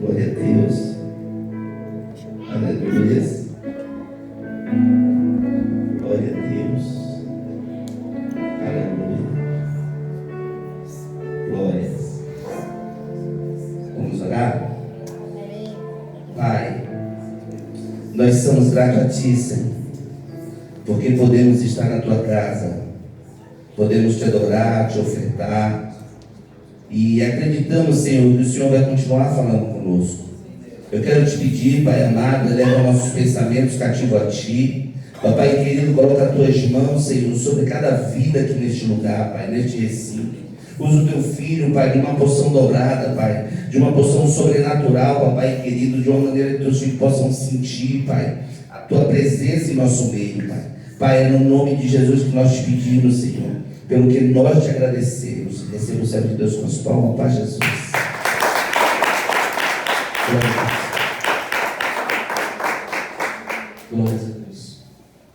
Glória a Deus. Aleluia. Glória a Deus. Aleluia. Glórias. Vamos orar? Pai, nós somos gratos a Ti, Senhor, porque podemos estar na Tua casa, podemos Te adorar, Te ofertar, e acreditamos, Senhor, que o Senhor vai continuar falando conosco. Eu quero Te pedir, Pai amado, eleva nossos pensamentos cativos a Ti. Papai querido, coloca as Tuas mãos, Senhor, sobre cada vida aqui neste lugar, Pai, neste recinto. Usa o Teu filho, Pai, de uma porção dobrada, Pai, de uma porção sobrenatural, Papai querido, de uma maneira que Teus filhos possam sentir, Pai, a Tua presença em nosso meio, Pai. Pai, é no nome de Jesus que nós te pedimos, Senhor, pelo que nós te agradecemos. Receba o servo de Deus com as palmas, Pai Jesus. Glórias a Deus.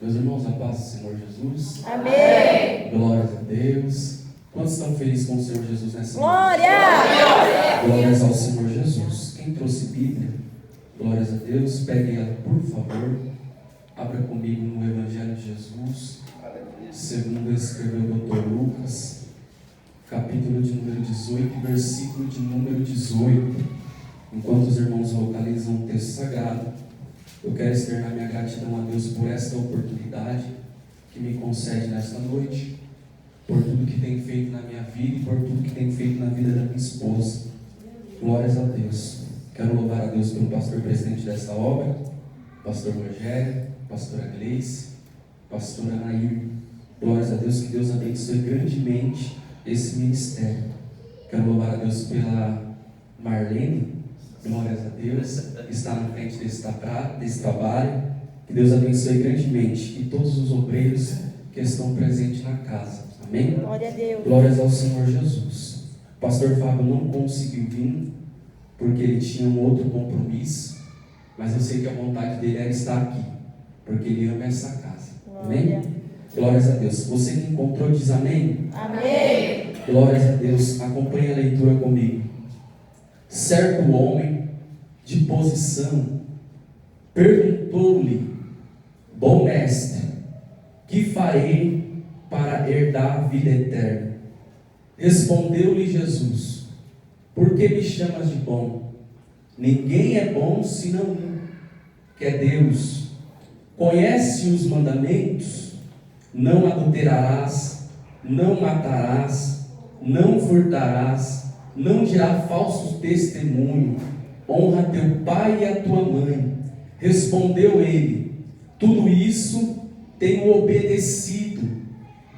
Meus irmãos, a paz do Senhor Jesus. Amém. Glórias a Deus. Quantos estão felizes com o Senhor Jesus nessa noite? Glória! Glórias ao Senhor Jesus. Quem trouxe Bíblia? Glórias a Deus. Peguem ela, por favor. Abra comigo no Evangelho de Jesus, segundo escreveu o Dr. Lucas, capítulo de número 18, versículo de número 18. Enquanto os irmãos localizam o texto sagrado, eu quero externar minha gratidão a Deus por esta oportunidade que me concede nesta noite, por tudo que tem feito na minha vida e por tudo que tem feito na vida da minha esposa. Glórias a Deus. Quero louvar a Deus pelo pastor presidente desta obra, pastor Rogério, pastora Gleice, pastora Nair. Glórias a Deus, que Deus abençoe grandemente esse ministério. Quero louvar a Deus pela Marlene. Glórias a Deus, que está na frente desse trabalho. Que Deus abençoe grandemente e todos os obreiros que estão presentes na casa. Amém? Glória a Deus. Glórias ao Senhor Jesus. O pastor Fábio não conseguiu vir porque ele tinha um outro compromisso, mas eu sei que a vontade dele era estar aqui, porque ele ama essa casa. Amém? Glórias a Deus. Você que encontrou diz amém? Amém. Glórias a Deus. Acompanhe a leitura comigo. Certo homem de posição perguntou-lhe: bom mestre, que farei para herdar a vida eterna? Respondeu-lhe Jesus: por que me chamas de bom? Ninguém é bom senão um, que é Deus. Conhece os mandamentos? Não adulterarás, não matarás, não furtarás, não dirá falso testemunho, honra teu pai e a tua mãe. Respondeu ele: tudo isso tenho obedecido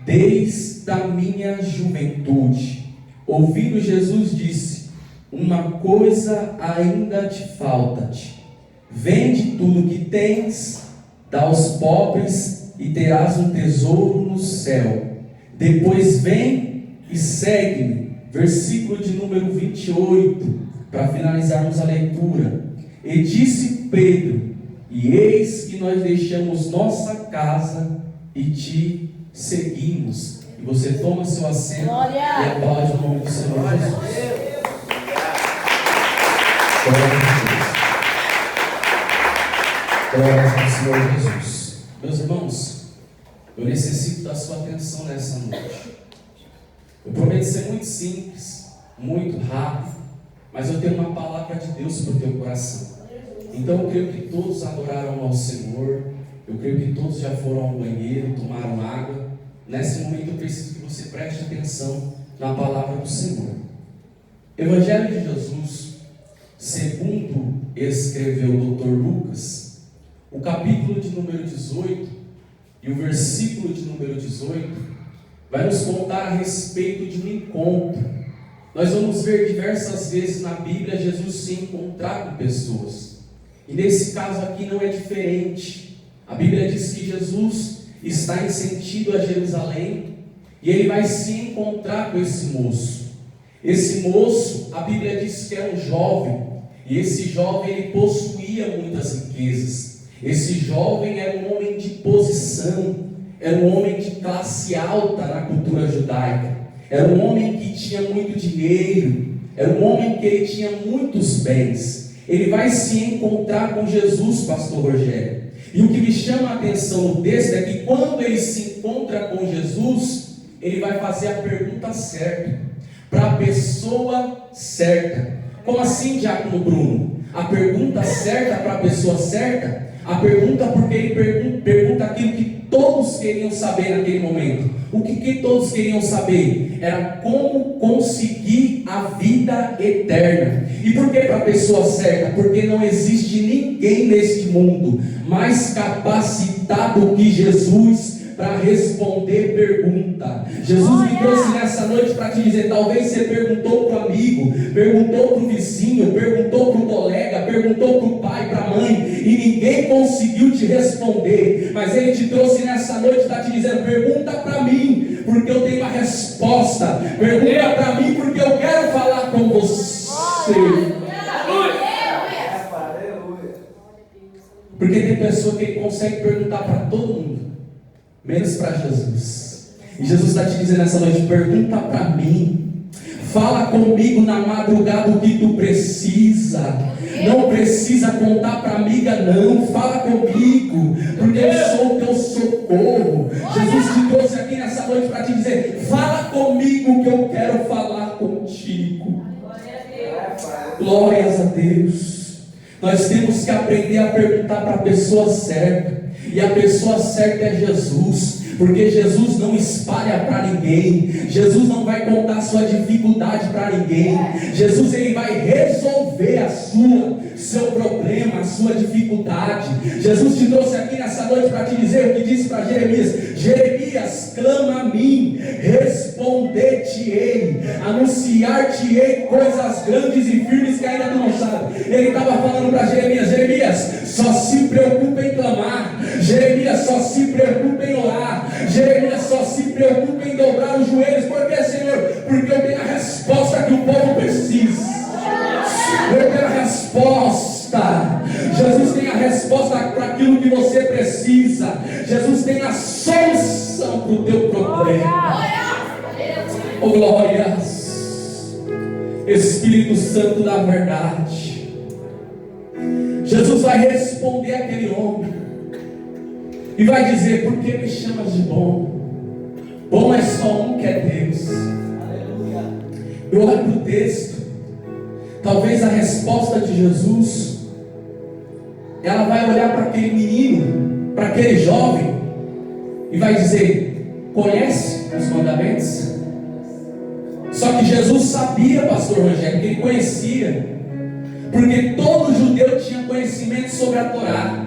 desde a minha juventude. Ouvindo Jesus disse: uma coisa ainda te falta-te. Vende tudo que tens, dá aos pobres e terás um tesouro no céu. Depois vem e segue-me. Versículo de número 28, para finalizarmos a leitura. E disse Pedro: e eis que nós deixamos nossa casa e te seguimos. E você toma seu assento. Glória! E aplaude o nome do Senhor Jesus. Glória a Deus. Glória ao Senhor Jesus. Meus irmãos, eu necessito da sua atenção nessa noite. Eu prometo ser muito simples, muito rápido, mas eu tenho uma palavra de Deus para o teu coração. Então eu creio que todos adoraram ao Senhor, eu creio que todos já foram ao banheiro, tomaram água. Nesse momento eu preciso que você preste atenção na palavra do Senhor. Evangelho de Jesus, segundo escreveu o Dr. Lucas, o capítulo de número 18 e o versículo de número 18 vai nos contar a respeito de um encontro. Nós vamos ver diversas vezes na Bíblia Jesus se encontrar com pessoas, e nesse caso aqui não é diferente. A Bíblia diz que Jesus está em sentido a Jerusalém e ele vai se encontrar com esse moço. Esse moço, a Bíblia diz que é um jovem, e esse jovem ele possuía muitas riquezas. Esse jovem era um homem de posição, era um homem de classe alta na cultura judaica, era um homem que tinha muito dinheiro, era um homem que ele tinha muitos bens. ele vai se encontrar com Jesus, pastor Rogério. E o que me chama a atenção no texto é que quando ele se encontra com Jesus, ele vai fazer a pergunta certa, para a pessoa certa. Como assim, Diácono Bruno? A pergunta certa para a pessoa certa? A pergunta porque ele pergunta aquilo que todos queriam saber naquele momento. O que todos queriam saber? Era como conseguir a vida eterna. E por que para a pessoa certa? Porque não existe ninguém neste mundo mais capacitado que Jesus para responder pergunta. Jesus me trouxe nessa noite para te dizer, talvez você perguntou para o amigo, perguntou para o vizinho, perguntou para o colega, perguntou para o pai, para a mãe, e ninguém conseguiu te responder, mas ele te trouxe nessa noite para te dizer, pergunta para mim, porque eu tenho a resposta, pergunta para mim, porque eu quero falar com você. Porque tem pessoa que ele consegue perguntar para todo mundo, menos para Jesus. E Jesus está te dizendo nessa noite, pergunta para mim, fala comigo na madrugada o que tu precisa. Não precisa contar para amiga não, fala comigo, porque eu sou o teu socorro. Jesus te trouxe aqui nessa noite para te dizer, fala comigo que eu quero falar contigo. Glórias a Deus. Nós temos que aprender a perguntar para a pessoa certa. E a pessoa certa é Jesus, porque Jesus não espalha para ninguém, Jesus não vai contar sua dificuldade para ninguém, Jesus ele vai resolver seu problema, a sua dificuldade. Jesus te trouxe aqui nessa noite para te dizer o que disse para Jeremias: Jeremias, clama a mim, responder-te-ei, anunciar-te-ei coisas grandes e firmes que ainda tu não sabe. Ele estava falando para Jeremias: Jeremias, só se preocupa em clamar, Jeremias, só se preocupa em orar, Jeremias, só se preocupa em dobrar os joelhos. Por que, Senhor? Porque eu tenho a resposta que o povo precisa. Eu tenho a resposta. Jesus tem a resposta para aquilo que você precisa. Jesus tem a solução para o teu problema. Oh, glórias. Espírito Santo da verdade. Jesus vai responder àquele homem e vai dizer: por que me chamas de bom? Bom é só um, que é Deus. Eu olho para o texto. Talvez a resposta de Jesus, ela vai olhar para aquele menino, para aquele jovem, e vai dizer: conhece os mandamentos? Só que Jesus sabia, pastor Rogério, que ele conhecia, porque todo judeu tinha conhecimento sobre a Torá,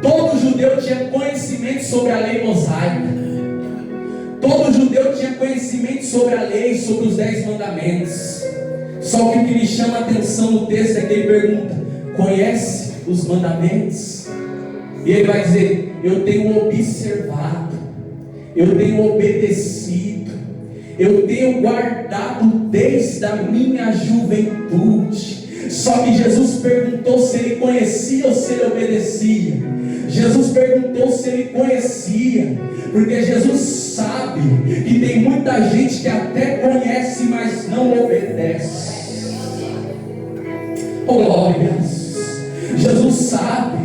todo judeu tinha conhecimento sobre a lei mosaica, todo judeu tinha conhecimento sobre a lei, sobre os 10 mandamentos. Só que o que me chama a atenção no texto é que ele pergunta: conhece os mandamentos? E ele vai dizer: eu tenho observado, eu tenho obedecido, eu tenho guardado desde a minha juventude. Só que Jesus perguntou se ele conhecia ou se ele obedecia. Jesus perguntou se ele conhecia, porque Jesus sabe que tem muita gente que até conhece, mas não obedece. Oh, glórias. Jesus sabe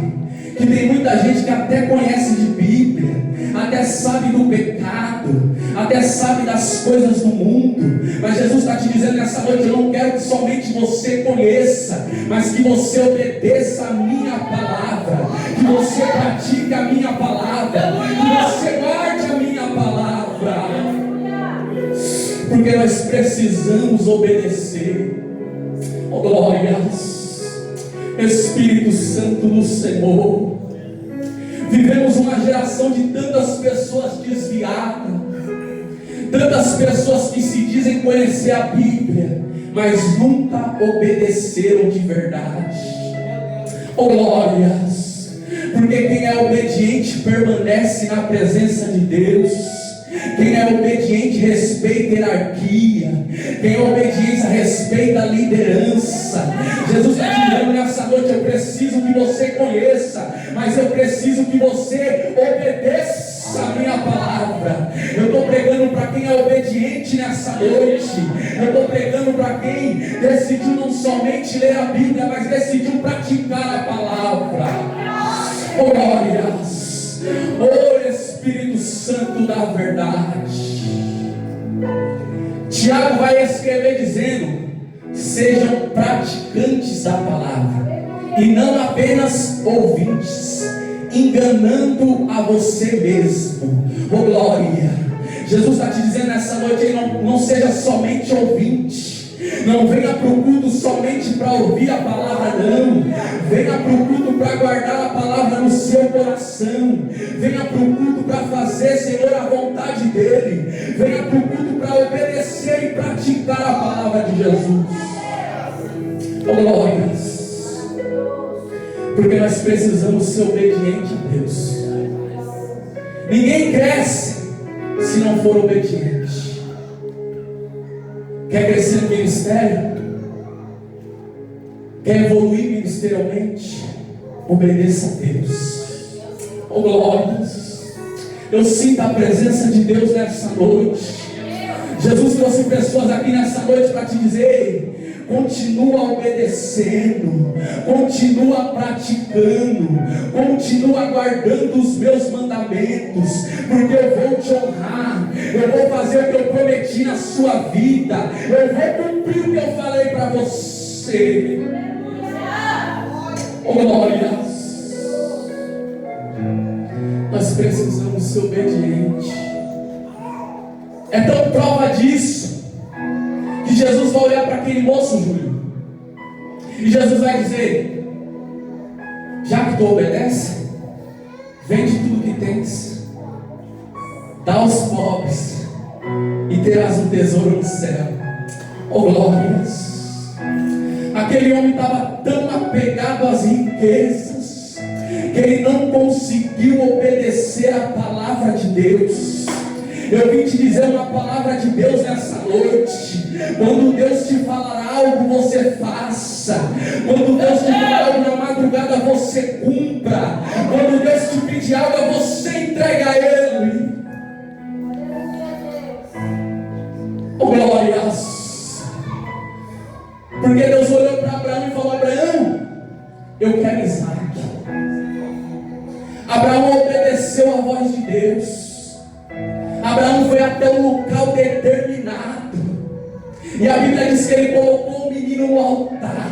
que tem muita gente que até conhece de Bíblia, até sabe do pecado, até sabe das coisas do mundo, mas Jesus está te dizendo nessa noite: eu não quero que somente você conheça, mas que você obedeça a minha palavra, que você pratique a minha palavra, que você guarde a minha palavra, porque nós precisamos obedecer. Oh, glórias. Espírito Santo do Senhor, vivemos uma geração de tantas pessoas desviadas, tantas pessoas que se dizem conhecer a Bíblia, mas nunca obedeceram de verdade. Oh, glórias. Porque quem é obediente permanece na presença de Deus. Quem é obediente respeita a hierarquia. Quem é obediente respeita a liderança. Jesus está te dizendo nessa noite: eu preciso que você conheça, mas eu preciso que você obedeça a minha palavra. Eu estou pregando para quem é obediente nessa noite. Eu estou pregando para quem decidiu não somente ler a Bíblia, mas decidiu praticar a palavra. Oh, glórias! Oh, Espírito Santo da verdade. Tiago vai escrever dizendo: sejam praticantes da palavra e não apenas ouvintes, enganando a você mesmo. Oh, glória! Jesus está te dizendo nessa noite: não seja somente ouvinte. Não venha para o culto somente para ouvir a palavra, não. Venha para o culto para guardar a palavra no seu coração. Venha para o culto para fazer, Senhor, a vontade dEle. Venha para o culto para obedecer e praticar a palavra de Jesus. Oh, glórias! Porque nós precisamos ser obedientes a Deus. Ninguém cresce se não for obediente. Quer crescer no ministério? Quer evoluir ministerialmente? Obedeça a Deus. Oh, glórias! Eu sinto a presença de Deus nessa noite. Jesus trouxe pessoas aqui nessa noite para te dizer: continua obedecendo, continua praticando, continua guardando os meus mandamentos, porque eu vou te honrar, eu vou fazer o que eu prometi na sua vida, eu vou cumprir o que eu falei para você. Oh, glórias! Nós precisamos ser obedientes. É tão prova disso que Jesus vai olhar para aquele moço, Júlio, e Jesus vai dizer: já que tu obedece, vende tudo que tens, dá aos pobres, e terás um tesouro no céu. Oh, glórias! Aquele homem estava tão apegado às riquezas que ele não conseguiu obedecer a palavra de Deus. Eu vim te dizer uma palavra de Deus nessa noite. Quando Deus te falar algo, você faça. Quando Deus te falar algo na madrugada, você cumpra. Quando Deus te pedir algo, você entrega a Ele. Oh, glórias! Porque Deus olhou para Abraão e falou: Abraão, eu quero Isaac. Abraão obedeceu a voz de Deus. Abraão foi até um local determinado, e a Bíblia diz que ele colocou o menino no altar,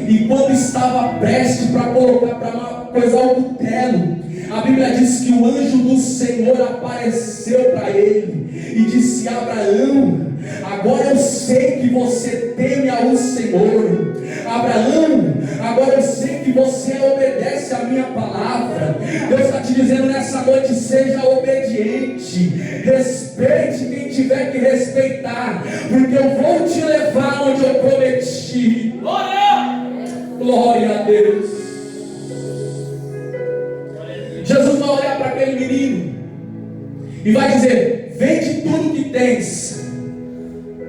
e quando estava prestes para colocar, para coisar o cutelo, a Bíblia diz que o anjo do Senhor apareceu para ele e disse: Abraão, agora eu sei que você teme ao Senhor. Abraão, agora eu sei que você obedece a minha palavra. Deus está te dizendo nessa noite: seja obediente, respeite quem tiver que respeitar, porque eu vou te levar onde eu prometi. Glória a Deus. Jesus vai olhar para aquele menino e vai dizer: vende tudo que tens,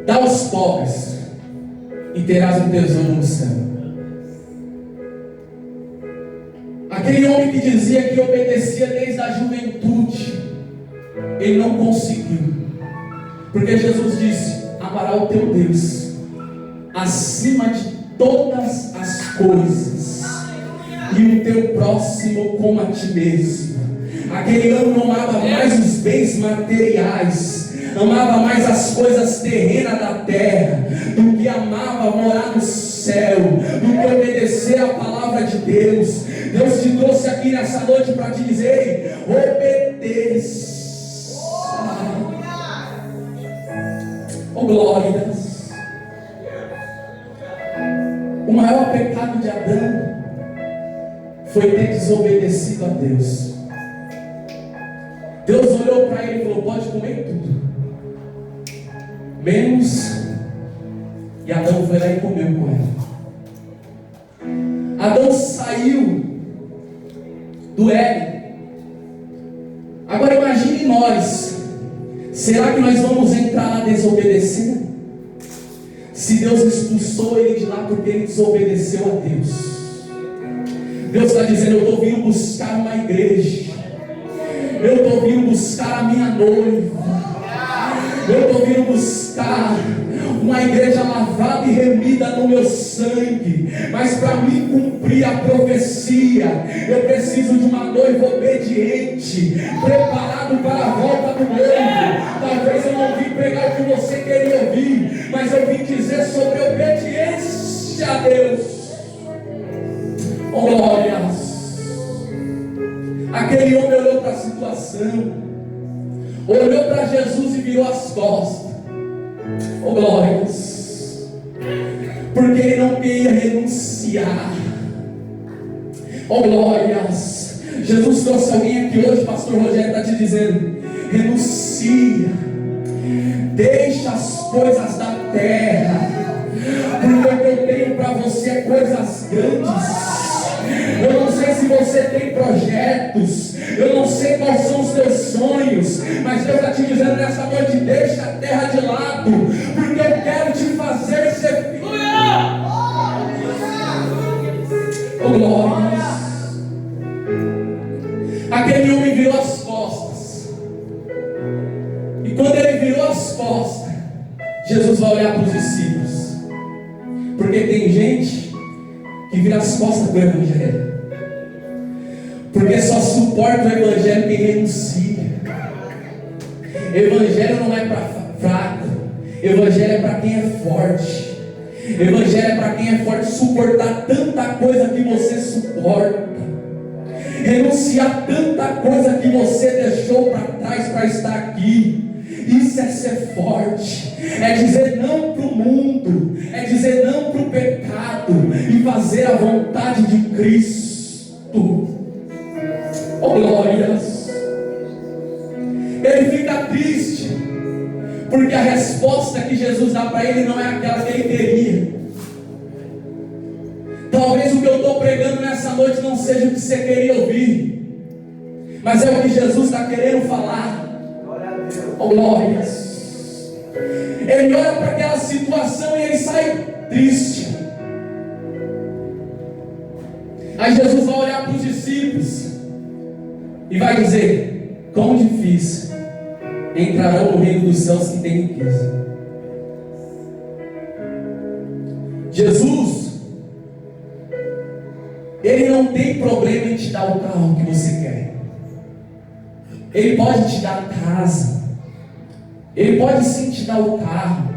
dá aos pobres, e terás um tesouro no céu. Aquele homem que dizia que obedecia desde a juventude, ele não conseguiu, porque Jesus disse: amará o teu Deus acima de todas as coisas, e o teu próximo como a ti mesmo. Aquele homem não amava mais os bens materiais, amava mais as coisas terrenas da terra, do que amava morar no céu, do que obedecer a palavra de Deus. Deus te trouxe aqui nessa noite para te dizer: obedeça. Oh, glórias! O maior pecado de Adão foi ter desobedecido a Deus. Deus olhou para ele e falou: pode comer tudo, menos. E Adão foi lá e comeu com ela. Adão saiu do Éden. Agora imagine nós Será que nós vamos entrar lá desobedecendo? Se Deus expulsou ele de lá porque ele desobedeceu a Deus. Deus está dizendo: eu estou vindo buscar uma igreja, eu estou vindo buscar a minha noiva, eu estou vindo buscar uma igreja lavada e remida no meu sangue. Mas para mim cumprir a profecia, eu preciso de uma noiva obediente, preparado para a volta do noivo. Talvez eu não vim pregar o que você queria ouvir, mas eu vim dizer sobre obediência a Deus. Oh, glórias! Aquele homem olhou para a situação, olhou para Jesus e virou as costas. Oh, glórias! Porque ele não queria renunciar. Oh, glórias! Jesus trouxe alguém aqui hoje, pastor Rogério está te dizendo: renuncia, deixa as coisas da terra, porque o que eu tenho para você é coisas grandes. Eu não sei se você tem projetos, eu não sei quais são os teus sonhos, mas Deus está te dizendo nessa noite: deixa a terra de lado, porque eu quero te fazer ser filho. Oh, glórias! Aquele homem virou as costas, e quando ele virou as costas, Jesus vai olhar para os discípulos, porque tem gente que vira as costas para o Evangelho, porque só suporta o Evangelho quem renuncia. Evangelho não é para fraco, Evangelho é para quem é forte. Evangelho é para quem é forte suportar tanta coisa que você suporta, renunciar tanta coisa que você deixou para trás para estar aqui. Isso é ser forte, é dizer não para o mundo, é dizer não para o pecado e fazer a vontade de Cristo. Oh, glórias! Ele fica triste, porque a resposta que Jesus dá para ele não é aquela que ele queria. Talvez o que eu estou pregando nessa noite não seja o que você queria ouvir, mas é o que Jesus está querendo falar. Oh, glórias! Ele olha para aquela situação e ele sai triste. Aí Jesus vai olhar para os discípulos e vai dizer: quão difícil entrarão no reino dos céus que tem riqueza. Jesus, ele não tem problema em te dar o carro que você quer. Ele pode te dar a casa, ele pode sim te dar o carro.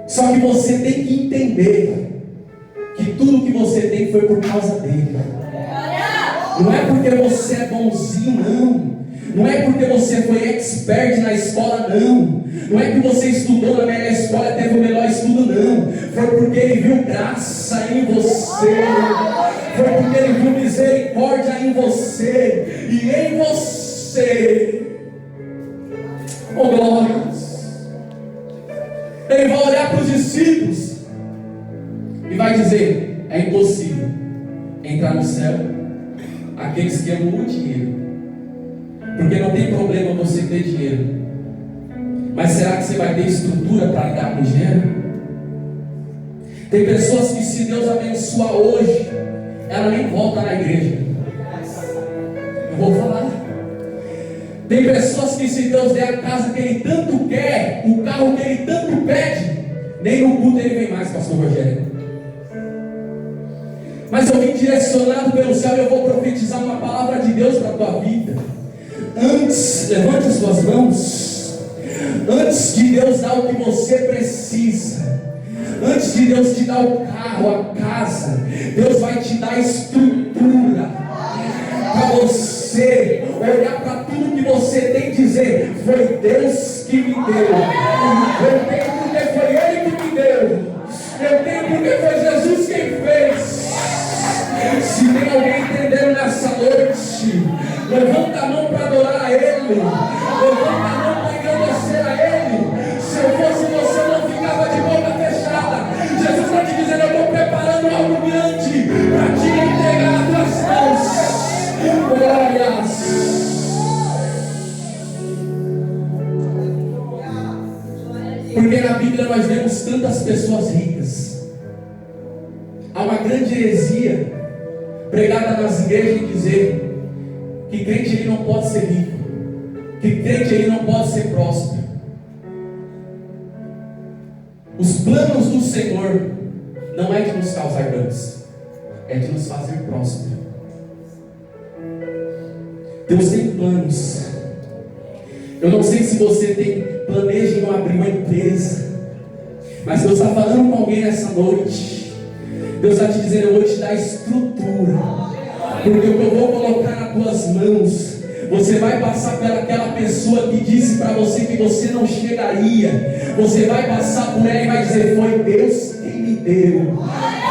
Só que você tem que entender que tudo que você tem foi por causa dele. Não é porque você é bonzinho, não. Não é porque você foi expert na escola, não. Não é que você estudou na melhor escola e teve o melhor estudo, não. Foi porque ele viu graça em você. Foi porque ele viu misericórdia em você. E em você. Oh, glórias! Ele vai olhar para os discípulos e vai dizer: é impossível entrar no céu aqueles que amam o dinheiro. Porque não tem problema você ter dinheiro, mas será que você vai ter estrutura para lidar com dinheiro? Tem pessoas que, se Deus abençoar hoje, ela nem volta na igreja. Eu vou falar. Tem pessoas que, se Deus der a casa que ele tanto quer, o carro que ele tanto pede, nem no culto ele vem mais, pastor Rogério. Mas eu vim direcionado pelo céu e eu vou profetizar uma palavra de Deus para a tua vida. Antes, levante as suas mãos. Antes de Deus dar o que você precisa, antes de Deus te dar o carro, a casa, Deus vai te dar estrutura para você olhar para tudo que você tem e dizer: foi Deus que me deu. Eu tenho porque foi Ele que me deu. Eu tenho porque foi Jesus quem fez. Se tem alguém entendendo nessa noite, levanta a mão para adorar a Ele. Levanta a mão para agradecer a Ele. Se eu fosse você, não ficava de boca fechada. Jesus está te dizendo: eu estou preparando algo grande para te entregar nas tuas mãos. Glórias! nós vemos tantas pessoas ricas. Há uma grande heresia pregada nas igrejas em dizer que crente ele não pode ser rico, que crente ele não pode ser próspero. Os planos do Senhor não é de nos causar danos, é de nos fazer próspero. Deus tem planos. Eu não sei se você planeja em abrir uma empresa, mas Deus está falando com alguém nessa noite. Deus está te dizendo: eu vou te dar estrutura, porque o que eu vou colocar nas tuas mãos, você vai passar pelaquela pessoa que disse para você que você não chegaria. Você vai passar por ela e vai dizer: foi Deus quem me deu,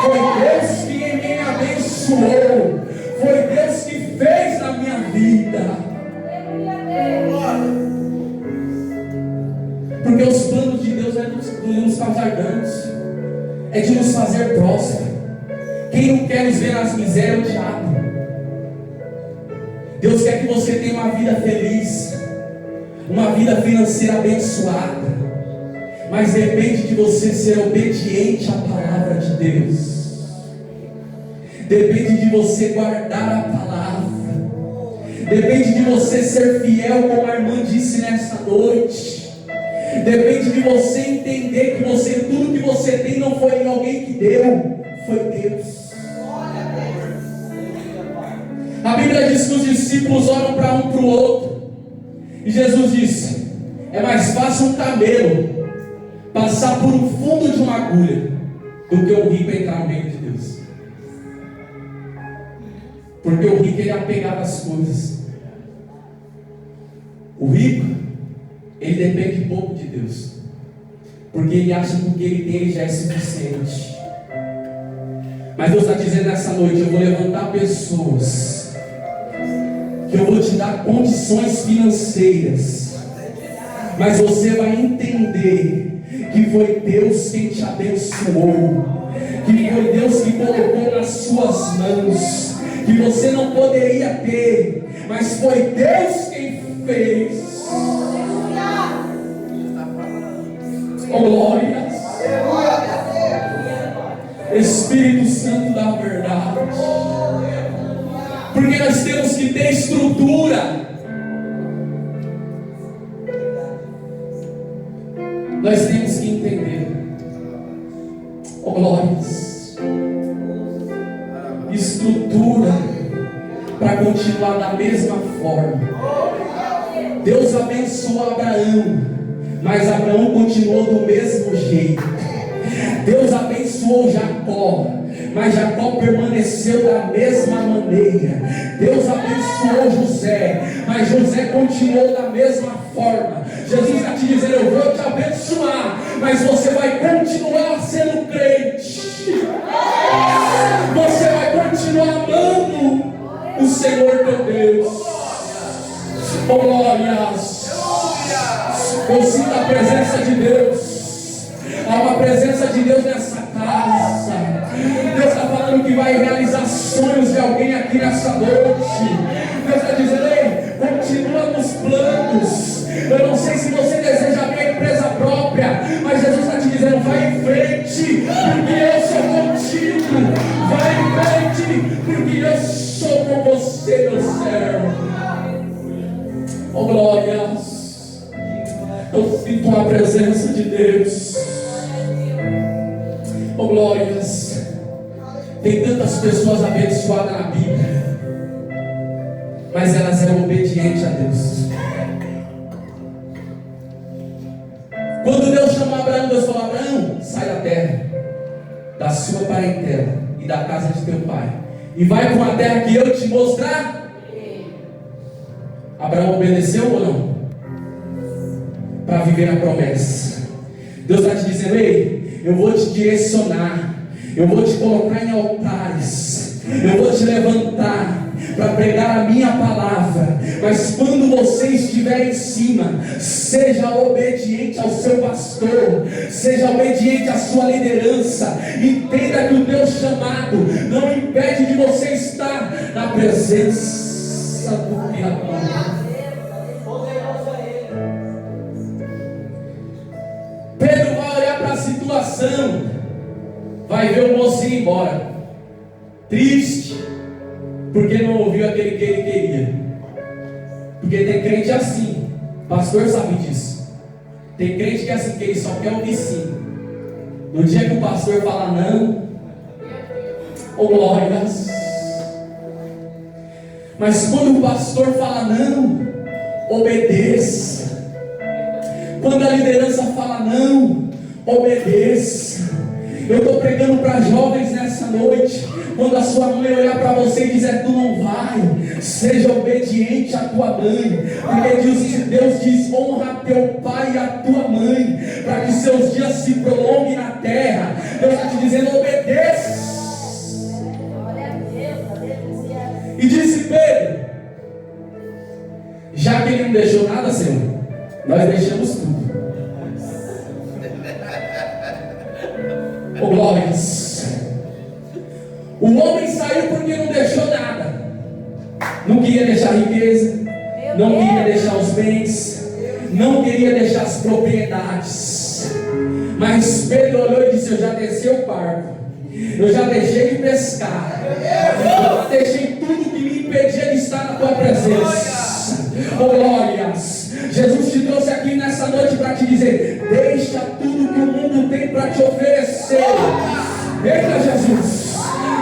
foi Deus quem me abençoou, foi Deus que fez na minha vida. Porque os planos de Deus é de nos causar danos, é de nos fazer próspero. Quem não quer nos ver nas misérias é o diabo. Deus quer que você tenha uma vida feliz, uma vida financeira abençoada, mas depende de você ser obediente à palavra de Deus. Depende de você guardar a palavra. Depende de você ser fiel, como a irmã disse nessa noite. Depende de você entender que tudo que você tem não foi alguém que deu, foi Deus. A Bíblia diz que os discípulos olham para um para o outro, e Jesus disse: é mais fácil um camelo passar por um fundo de uma agulha do que um rico entrar no reino de Deus. Porque o rico ele é apegado às coisas. O rico, ele depende pouco de Deus, porque ele acha que o que ele tem ele já é suficiente. Mas Deus está dizendo nessa noite: eu vou levantar pessoas, que eu vou te dar condições financeiras, mas você vai entender que foi Deus quem te abençoou, que foi Deus que colocou nas suas mãos, que você não poderia ter, mas foi Deus quem fez. Oh, glória, Espírito Santo da verdade, porque nós temos que ter estrutura. Nós temos que entender, oh glórias, estrutura para continuar da mesma forma. Deus abençoou Abraão, mas Abraão continuou do mesmo jeito. Deus abençoou Jacó, mas Jacó permaneceu da mesma maneira. Deus abençoou José, mas José continuou da mesma forma. Jesus está te dizendo: eu vou te abençoar, mas você vai continuar sendo crente. Você vai continuar amando o Senhor teu Deus. Oh, glórias. Eu sinto a presença de Deus. Há uma presença de Deus nessa casa. Deus está falando que vai realizar sonhos de alguém aqui nessa noite. Deus está dizendo: ei, continua nos planos. Eu não sei se você deseja abrir a empresa própria, mas Jesus está te dizendo: vai em frente, porque eu sou contigo. Vai em frente, porque eu sou com você, meu servo. Oh, glórias. Eu sinto a presença de Deus. Oh, glórias. Tem tantas pessoas abençoadas na Bíblia, mas elas eram obedientes a Deus. Quando Deus chamou Abraão, Deus falou: Abraão, sai da terra, da sua parentela e da casa de teu pai, e vai para uma terra que eu te mostrar. Abraão obedeceu ou não? Para viver a promessa. Deus está te dizendo: ei, eu vou te direcionar, eu vou te colocar em altares, eu vou te levantar para pregar a minha palavra, mas quando você estiver em cima, seja obediente ao seu pastor, seja obediente à sua liderança. Entenda que o teu chamado não impede de você estar na presença do Criador. Pedro vai olhar para situação, vai ver o moço ir embora, triste, porque não ouviu aquele que ele queria. Porque tem crente assim, pastor sabe disso. Tem crente que é assim, que ele só quer ouvir sim. No dia que o pastor fala não, oh glórias. Mas quando o pastor fala não, obedeça. Quando a liderança fala não, obedeça. Eu estou pregando para jovens nessa noite. Quando a sua mãe olhar para você e dizer tu não vai, seja obediente à tua mãe. Porque Deus diz: honra teu pai e a tua mãe, para que seus dias se prolonguem na terra. Deus está te dizendo: obedeça. E disse Pedro: já que ele não deixou nada, Senhor, nós deixamos tudo. Oh glórias. O homem saiu porque não deixou nada. Não queria deixar riqueza, não queria deixar os bens, não queria deixar as propriedades. Mas Pedro olhou e disse: eu já desci o barco, eu já deixei de pescar, eu já deixei tudo que me impedia de estar na tua presença. Oh glórias. Jesus te trouxe aqui nessa noite para te dizer: deixa tudo que o mundo tem para te oferecer. Eita Jesus.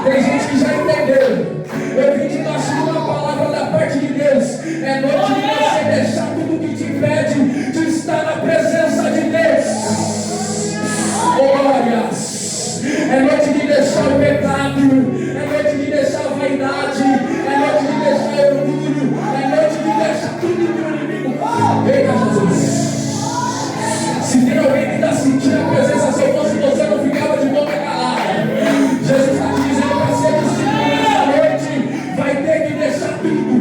Tem gente que já entendeu. Eu vim te dar uma palavra da parte de Deus. É noite de você deixar tudo que te impede de estar na presença de Deus. Glórias. É noite de deixar o pecado. É noite de deixar a vaidade. É noite de deixar o orgulho. É noite de deixar tudo que o inimigo. Eita Jesus. Se tem alguém que está sentindo a presença, se eu fosse você, não ficava de boca calada. Jesus está te dizendo para ser discípulo nessa noite, vai ter que deixar tudo.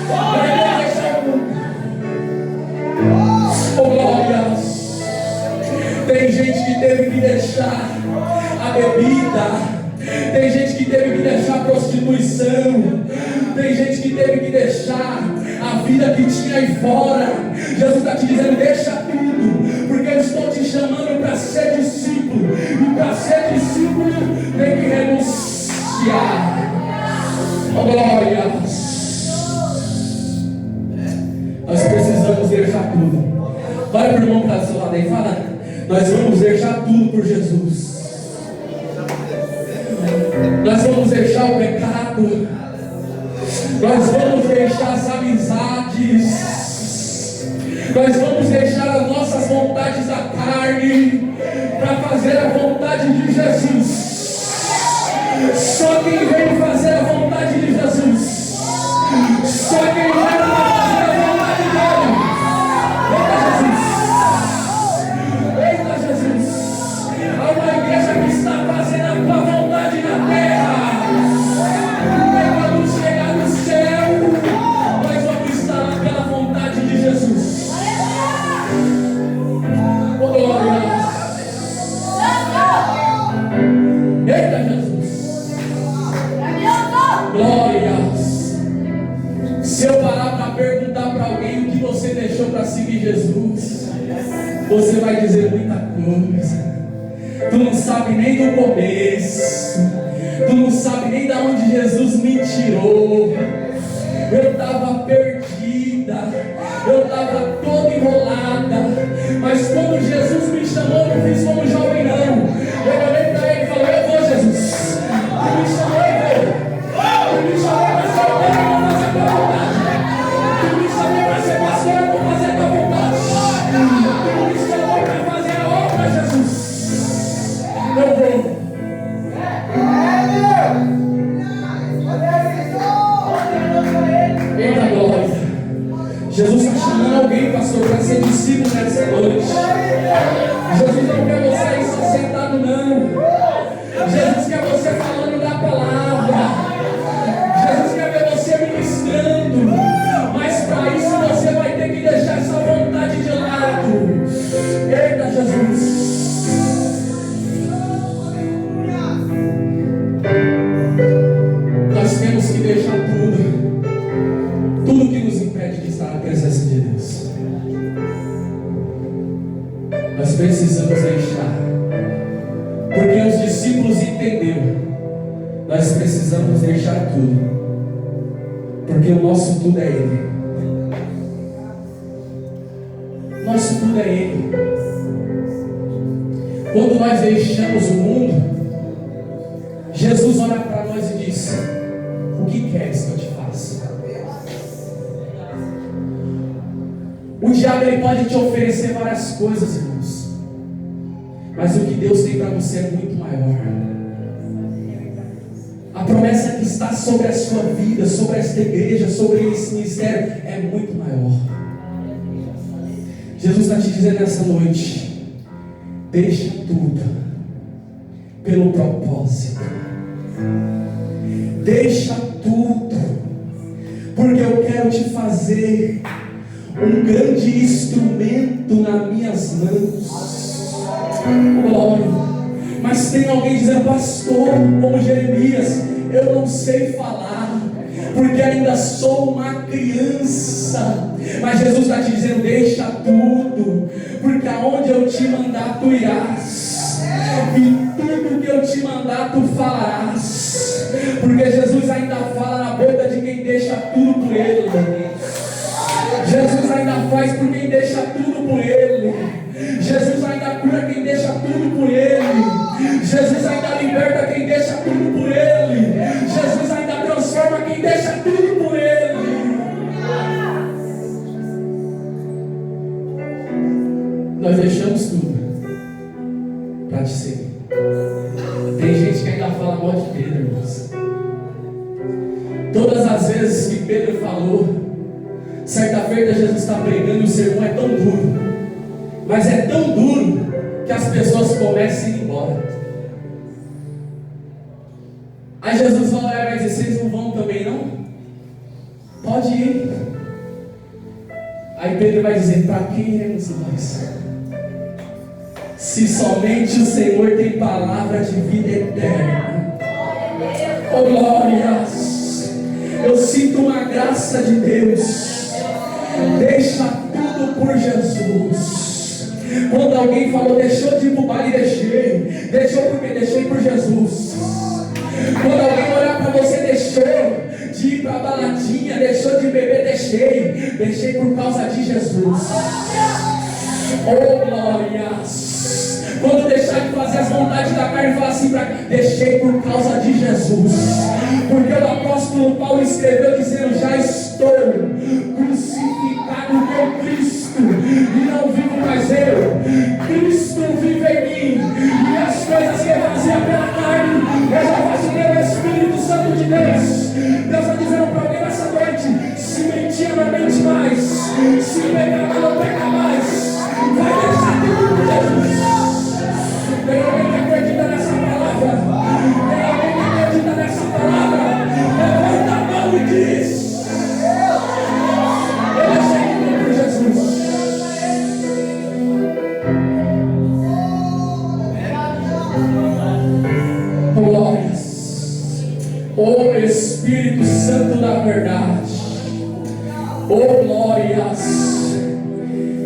Vai ter que deixar tudo. Oh glórias. Tem gente que teve que deixar a bebida. Tem gente que teve que deixar a prostituição. Tem gente que teve que deixar a vida que tinha aí fora. Jesus está te dizendo: deixa tudo, porque eu estou te chamando para ser discípulo. E para ser discípulo tem que renunciar. Oh glórias. Nós precisamos deixar tudo. Olha para o irmão que está do seu lado aí e fala: nós vamos deixar tudo por Jesus. Nós vamos deixar o pecado. Nós vamos deixar as amizades. Nós vamos deixar as nossas vontades da carne para fazer a vontade de Jesus. Só quem veio fazer a vontade de Jesus. Só quem veio fazer a vontade dele. Eita Jesus. Eita Jesus. Há uma igreja que está fazendo a tua vontade na terra. Quando chegar no céu, nós vamos estar naquela vontade de Jesus. Oh glória. Eita Jesus. Glórias. Se eu parar para perguntar para alguém o que você deixou para seguir Jesus, você vai dizer muita coisa. Tu não sabe nem do começo. Tu não sabe nem de onde Jesus me tirou. Eu estava perdida. Eu estava toda enrolada. Mas quando Jesus me chamou, não fiz como jovem não. Eu olhei para ele e falei: eu vou Jesus. Tu me chamou, eu vou. Tu me chamou para ser obreiro, eu vou fazer a tua vontade. Tu me chamou para ser pastor, eu vou fazer a tua vontade. Tu me chamou para fazer a obra, Jesus. Eu vou. Eita glória. Jesus está chamando nós precisamos deixar tudo, porque o nosso tudo é Ele. Nosso tudo é Ele. Quando nós deixamos o mundo, Jesus olha para nós e diz: o que queres que eu te faça? O diabo ele pode te oferecer várias coisas, irmãos, mas o que Deus tem para você é muito maior. A promessa que está sobre a sua vida, sobre esta igreja, sobre esse ministério é muito maior. Jesus está te dizendo nessa noite: deixa tudo pelo propósito. Deixa tudo, porque eu quero te fazer um grande instrumento nas minhas mãos. Glória. Mas tem alguém dizendo: pastor, como Jeremias, eu não sei falar, porque ainda sou uma criança. Mas Jesus está te dizendo: deixa tudo, porque aonde eu te mandar tu irás, e tudo que eu te mandar tu falarás, porque Jesus ainda fala na boca de quem deixa tudo por Ele. Jesus ainda faz por quem deixa tudo por Ele. Jesus ainda cura quem deixa tudo por Ele. Jesus ainda liberta quem deixa tudo por Ele. Jesus ainda transforma quem deixa tudo por Ele. Nós deixamos tudo para te seguir. Tem gente que ainda fala mal de Pedro, irmãos. Todas as vezes que Pedro falou, certa feita Jesus está pregando e o sermão é tão duro, mas é tão duro que as pessoas começam a ir embora. Aí Jesus vai dizer: vocês não vão também não? Pode ir. Aí Pedro vai dizer: para quem iremos nós? Se somente o Senhor tem palavra de vida eterna. Oh glórias! Eu sinto uma graça de Deus. Deixa tudo por Jesus. Quando alguém falou: deixou de ir para o baile, deixei. Deixou porque deixei por Jesus. Quando alguém olhar para você, deixou de ir para a baladinha, deixou de beber, deixei. Deixei por causa de Jesus. Oh glórias! Quando deixar de fazer as vontades da carne, fala assim: deixei por causa de Jesus. Porque o apóstolo Paulo escreveu dizendo: já estou crucificado com Cristo, e não vivo mais eu, Cristo vive em mim. E as coisas que eu fazia pela carne, eu já faço pelo Espírito Santo de Deus. Deus está dizendo para alguém nessa noite: se mentir não mente mais, se pecar não peca mais, vai deixar tudo por Jesus. Tem alguém que acredita nessa palavra? Tem alguém que acredita nessa palavra? Levanta a mão e diz: eu deixei tudo por Jesus. Glórias. O Espírito Santo da verdade. Oh glórias.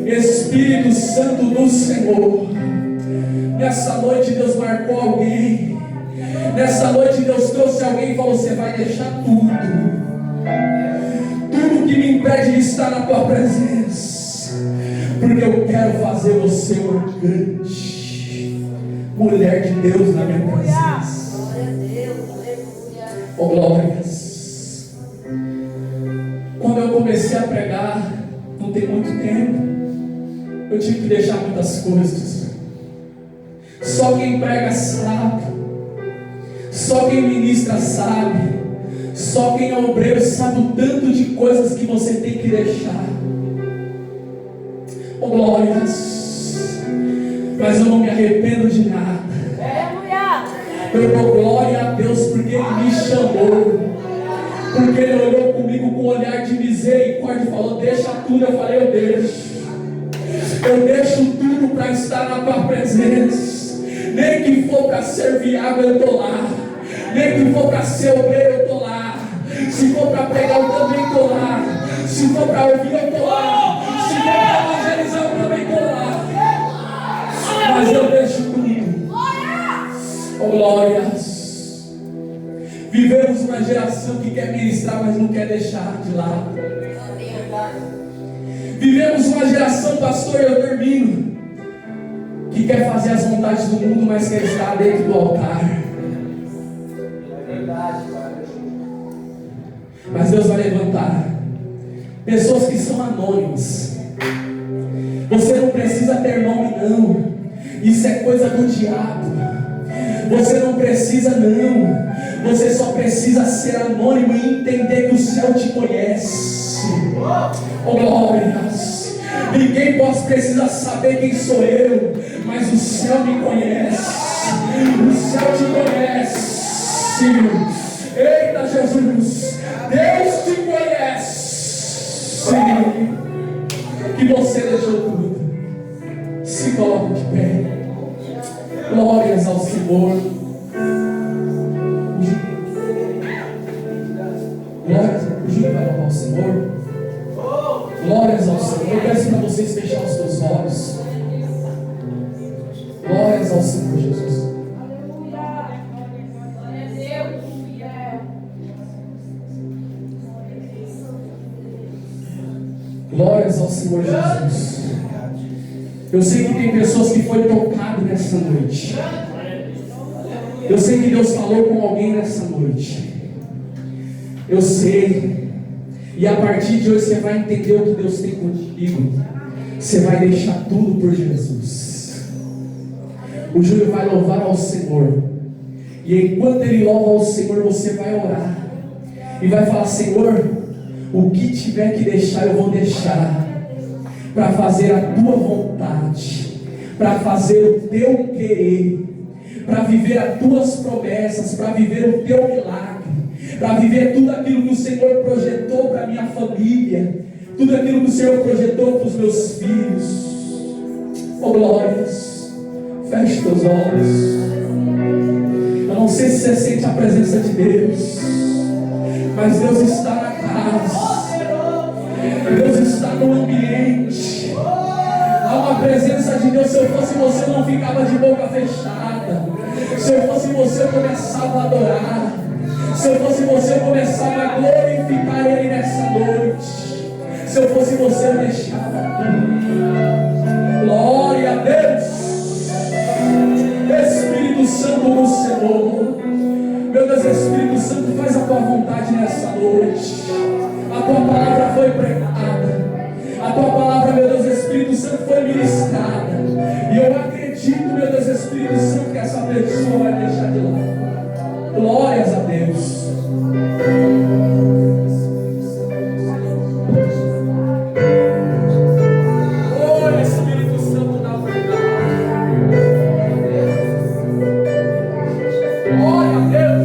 Espírito Santo do Senhor. Nessa noite Deus marcou alguém. Nessa noite Deus trouxe alguém e falou: você vai deixar tudo. Tudo que me impede de estar na tua presença. Porque eu quero fazer você uma grande mulher de Deus na minha presença. Oh glórias. Quando eu comecei a pregar, não tem muito tempo, eu tive que deixar muitas coisas. Só quem prega sabe, só quem ministra sabe, só quem é obreiro sabe o tanto de coisas que você tem que deixar. Oh glórias. Mas eu não me arrependo de nada. Eu dou glória a Deus porque Ele me chamou, porque Ele olhou comigo com um olhar de misericórdia e falou: deixa tudo. Eu falei: eu deixo tudo para estar na tua presença. Nem que for para servir água, eu estou lá. Nem que for para ser obreiro, eu estou lá. Se for para pregar, eu também estou lá. Se for para ouvir, eu estou lá. Se for para evangelizar, eu também estou lá. Mas eu deixo tudo. Oh glórias. Vivemos uma geração que quer ministrar, mas não quer deixar de lado. Vivemos uma geração, pastor, eu termino, que quer fazer as vontades do mundo, mas quer estar dentro do altar. Mas Deus vai levantar pessoas que são anônimas. Você não precisa ter nome, não. Isso é coisa do diabo. Você não precisa, não. Você só precisa ser anônimo e entender que o céu te conhece. Oh, glórias. Ninguém precisa saber quem sou eu, mas o céu me conhece. O céu te conhece. Eita, Jesus, Deus te conhece. Que você deixou tudo. Se coloque de pé. Glórias ao Senhor. Glórias, o Júlio vai louvar o Senhor. Glórias ao Senhor. Eu peço para vocês fechar os seus olhos. Glórias ao Senhor Jesus. Glórias ao Senhor Jesus. Eu sei que tem pessoas que foram tocadas nessa noite. Eu sei que Deus falou com alguém nessa noite. Eu sei. E a partir de hoje você vai entender o que Deus tem contigo. Você vai deixar tudo por Jesus. O Júlio vai louvar ao Senhor. E enquanto ele louva ao Senhor, você vai orar. E vai falar: Senhor, o que tiver que deixar, eu vou deixar. Para fazer a tua vontade. Para fazer o teu querer. Para viver as tuas promessas. Para viver o teu milagre. Para viver tudo aquilo que o Senhor projetou para a minha família. Tudo aquilo que o Senhor projetou para os meus filhos. Oh, glórias. Feche teus olhos. Eu não sei se você sente a presença de Deus, mas Deus está na casa. Deus está no ambiente. Há uma presença de Deus. Se eu fosse você, eu não ficava de boca fechada. Se eu fosse você, eu começava a adorar. Se eu fosse você, eu começava a glorificar Ele nessa noite. Se eu fosse você, eu deixava tudo. Glória a Deus. Espírito Santo no Senhor. Meu Deus, Espírito Santo, faz a tua vontade nessa noite. A tua palavra foi pregada. A tua palavra, meu Deus, Espírito Santo, foi ministrada. E eu acredito, meu Deus, Espírito Santo, que essa pessoa vai deixar de lado. Glórias a Deus. Oh, Espírito Santo da verdade. Glória a Deus.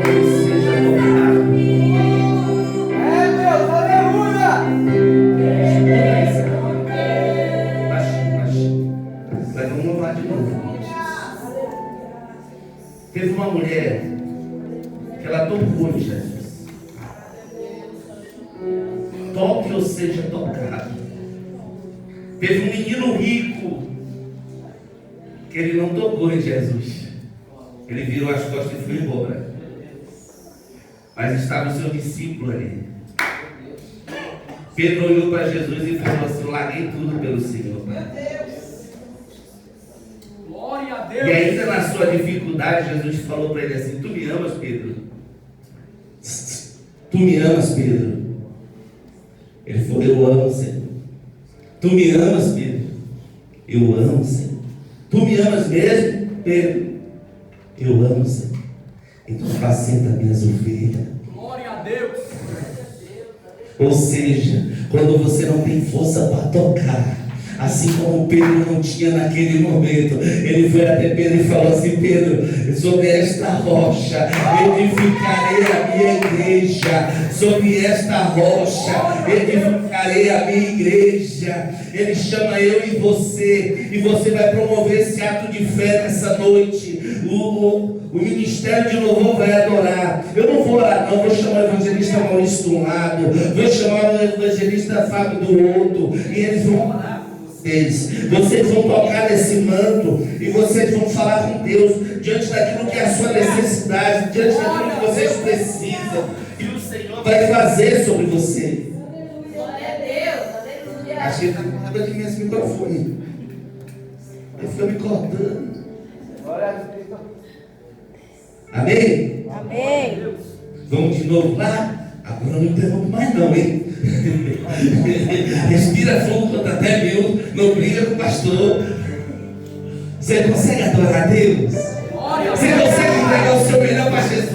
seja tocado. Mas vamos louvar de novo. Teve uma mulher que ela tocou em Jesus. Toque ou seja tocado. Teve um menino rico que ele não tocou em Jesus. Ele virou as costas e foi embora. Mas estava o seu discípulo ali. Pedro olhou para Jesus e falou assim: larguei tudo pelo Senhor. Glória a Deus. E ainda na sua dificuldade, Jesus falou para ele assim: tu me amas, Pedro? Tu me amas, Pedro? Ele falou: eu amo, Senhor. Tu me amas, Pedro? Eu amo, Senhor. Tu me amas mesmo, Pedro? Eu amo, Senhor. Então apacenta minhas ovelhas. Glória a Deus. Ou seja, quando você não tem força para tocar, assim como Pedro não tinha naquele momento, ele foi até Pedro e falou assim: Pedro, sobre esta rocha edificarei a minha igreja. Sobre esta rocha edificarei a minha igreja. Ele chama eu e você vai promover esse ato de fé nessa noite. O ministério de louvor vai adorar. Eu não vou orar, não. Vou chamar o evangelista Maurício de um lado, vou chamar o evangelista Fábio do outro, e eles vão orar por vocês. Vocês vão tocar nesse manto e vocês vão falar com Deus diante daquilo que é a sua necessidade, diante daquilo que vocês precisam, e o Senhor vai fazer sobre você. Glória a Deus. Aleluia. Acho que ele está com raiva de mim esse microfone. Ele fica me cortando. Amém? Amém. Vamos de novo lá? Agora eu não interrompo mais não, hein? Respira fundo, conta até 1000. Não briga com o pastor. Você consegue adorar a Deus? Você consegue entregar o seu melhor para Jesus?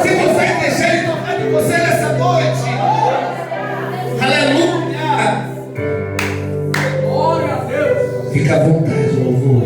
Você consegue deixar Ele tocar em você nessa noite? Aleluia! Glória a Deus. Fica à vontade, louvor.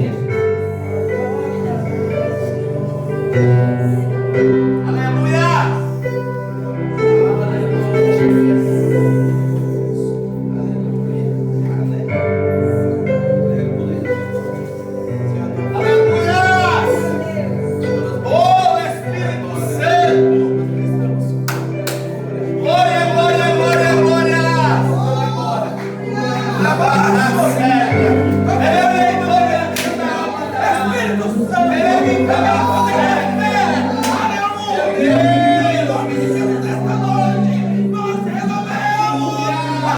Glória.